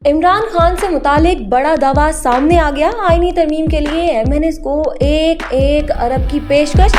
عمران خان سے متعلق بڑا دعویٰ سامنے آ گیا۔ آئینی ترمیم کے لیے MNS کو 1 ارب کی پیشکش۔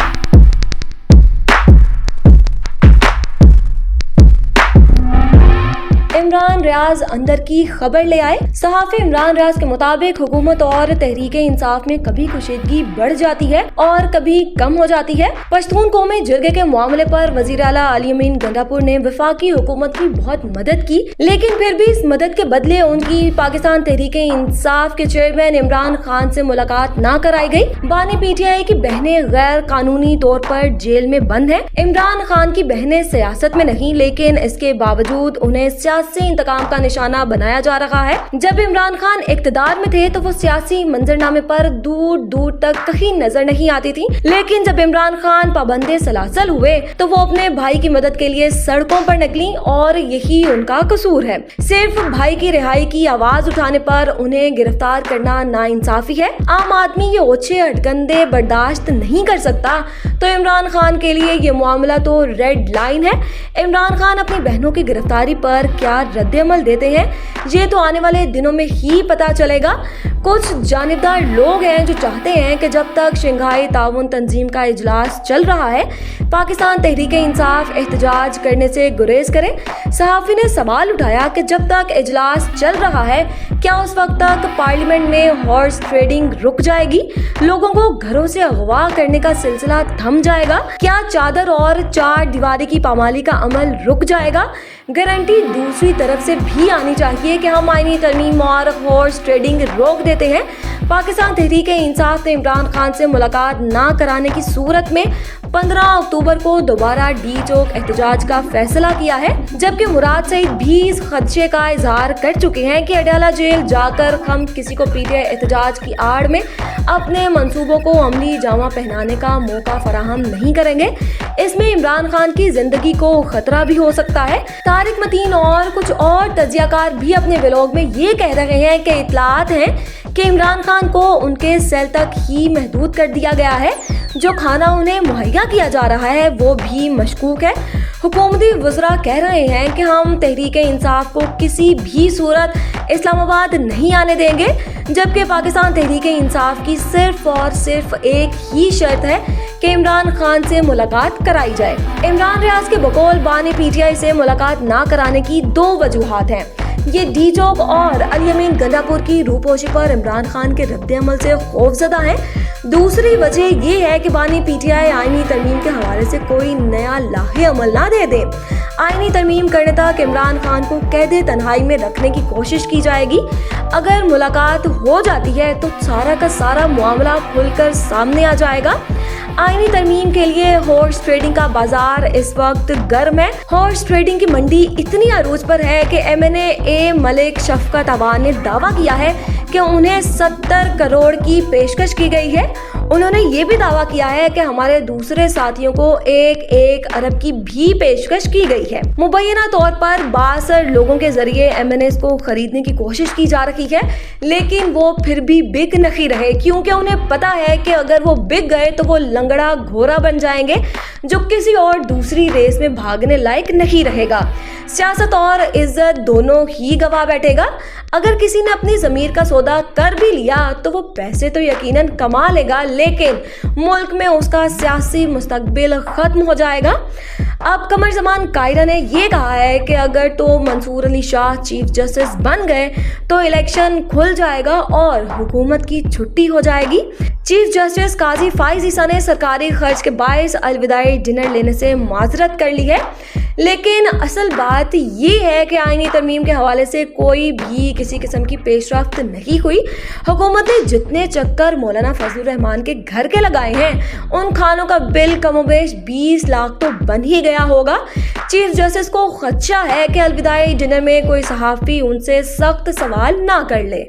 عمران ریاض اندر کی خبر لے آئے۔ صحافی عمران ریاض کے مطابق حکومت اور تحریک انصاف میں کبھی کشیدگی بڑھ جاتی ہے اور کبھی کم ہو جاتی ہے۔ پشتون قومی جرگے کے معاملے پر وزیر اعلیٰ علی امین گنڈاپور نے وفاقی حکومت کی بہت مدد کی، لیکن پھر بھی اس مدد کے بدلے ان کی پاکستان تحریک انصاف کے چیئرمین عمران خان سے ملاقات نہ کرائی گئی۔ بانی PTI کی بہنیں غیر قانونی طور پر جیل میں بند ہیں۔ عمران خان کی بہنیں سیاست میں نہیں، لیکن اس کے باوجود انہیں سیاسی انتقام کا نشانہ بنایا جا رہا ہے۔ جب عمران خان اقتدار میں تھے تو وہ سیاسی منظرنامے پر دور دور تک کہیں نظر نہیں آتی تھی، لیکن جب عمران خان پابند سلاسل ہوئے تو وہ اپنے بھائی کی مدد کے لیے سڑکوں پر نکلی اور یہی ان کا قصور ہے۔ صرف بھائی کی رہائی کی آواز اٹھانے پر انہیں گرفتار کرنا ناانصافی ہے۔ عام آدمی یہ اوچھے ہٹکندے برداشت نہیں کر سکتا، تو عمران خان کے لیے یہ معاملہ تو ریڈ لائن ہے۔ عمران خان اپنی بہنوں کی گرفتاری پر کیا رد عمل دیتے ہیں، یہ تو آنے والے دنوں میں ہی پتا چلے گا۔ کچھ جانبدار لوگ ہیں جو چاہتے ہیں کہ جب تک شنگھائی تعاون تنظیم کا اجلاس چل رہا ہے پاکستان تحریک انصاف احتجاج کرنے سے گریز کرے۔ صحافی نے سوال اٹھایا کہ جب تک اجلاس چل رہا ہے کیا اس وقت تک پارلیمنٹ میں ہارس ٹریڈنگ رک جائے گی؟ لوگوں کو گھروں سے اغوا کرنے کا سلسلہ تھم جائے گا؟ کیا چادر اور چار دیواری کی پامالی کا عمل رک جائے گا؟ گارنٹی دوسری طرف سے بھی آنی چاہیے کہ ہم آئینی ترمیم اور ہارس ٹریڈنگ روک دیتے ہیں۔ پاکستان تحریک انصاف نے عمران خان سے ملاقات نہ کرانے کی صورت میں 15 اکتوبر کو دوبارہ ڈی چوک احتجاج کا فیصلہ کیا ہے، جبکہ مراد سعید بھی اس خدشے کا اظہار کر چکے ہیں کہ اڈیالہ جیل جا کر ہم کسی کو PTI احتجاج کی آڑ میں اپنے منصوبوں کو عملی جامہ پہنانے کا موقع فراہم نہیں کریں گے۔ اس میں عمران خان کی زندگی کو خطرہ بھی ہو سکتا ہے۔ طارق متین اور کچھ اور تجزیہ کار بھی اپنے ولاگ میں یہ کہہ رہے ہیں کہ اطلاعات ہیں کہ عمران خان کو ان کے سیل تک ہی محدود کر دیا گیا ہے، جو کھانا انہیں مہیا کیا جا رہا ہے وہ بھی مشکوک ہے۔ حکومتی وزراء کہہ رہے ہیں کہ ہم تحریک انصاف کو کسی بھی صورت اسلام آباد نہیں آنے دیں گے، جبکہ پاکستان تحریک انصاف کی صرف اور صرف ایک ہی شرط ہے کہ عمران خان سے ملاقات کرائی جائے۔ عمران ریاض کے بقول بانی PTI سے ملاقات نہ کرانے کی 2 وجوہات ہیں۔ یہ ڈی چوک اور علی امین گنڈاپور کی روپوشی پر عمران خان کے رد عمل سے خوفزدہ ہیں۔ دوسری وجہ یہ ہے کہ بانی PTI آئینی ترمیم کے حوالے سے کوئی نیا لاہے عمل نہ دے دے۔ آئینی ترمیم کرنے تک عمران خان کو قید تنہائی میں رکھنے کی کوشش کی جائے گی۔ اگر ملاقات ہو جاتی ہے تو سارا کا سارا معاملہ کھل کر سامنے آ جائے گا۔ آئینی ترمیم کے لیے ہارس ٹریڈنگ کا بازار اس وقت گرم ہے۔ ہارس ٹریڈنگ کی منڈی اتنی عروج پر ہے کہ MNA ملک شفقت عوان نے دعویٰ کیا ہے کہ انہیں 70 کروڑ کی پیشکش کی گئی ہے۔ انہوں نے یہ بھی دعویٰ کیا ہے کہ ہمارے دوسرے ساتھیوں کو 1 ارب کی بھی پیشکش کی گئی ہے۔ مبینہ طور پر بااثر لوگوں کے ذریعے MNS کو خریدنے کی کوشش کی جا رہی ہے، لیکن وہ پھر بھی بک نہیں رہے، کیونکہ انہیں پتا ہے کہ اگر وہ بک گئے تو وہ لنگڑا گھوڑا بن جائیں گے جو کسی اور دوسری ریس میں بھاگنے لائق نہیں رہے گا۔ سیاست اور عزت دونوں ہی گوا بیٹھے گا۔ اگر کسی نے اپنی ضمیر کا سودا کر بھی لیا تو وہ پیسے تو یقیناً کما لے گا، لیکن ملک میں اس کا سیاسی مستقبل ختم ہو جائے گا۔ اب قمر زمان قائرہ نے یہ کہا ہے کہ اگر تو منصور علی شاہ چیف جسٹس بن گئے تو الیکشن کھل جائے گا اور حکومت کی چھٹی ہو جائے گی۔ چیف جسٹس قاضی فائز عیسیٰ نے سرکاری خرچ کے باعث الوداعی ڈنر لینے سے معذرت کر لی ہے، لیکن اصل بات یہ ہے کہ آئینی ترمیم کے حوالے سے کوئی بھی کسی قسم کی پیش رفت نہیں ہوئی۔ حکومت نے جتنے چکر مولانا فضل الرحمان کے گھر کے لگائے ہیں ان کھانوں کا بل کم و بیش 20 لاکھ تو بن ہی گیا ہوگا۔ چیف جسٹس کو خدشہ ہے کہ الوداعی ڈنر میں کوئی صحافی ان سے سخت سوال نہ کر لے۔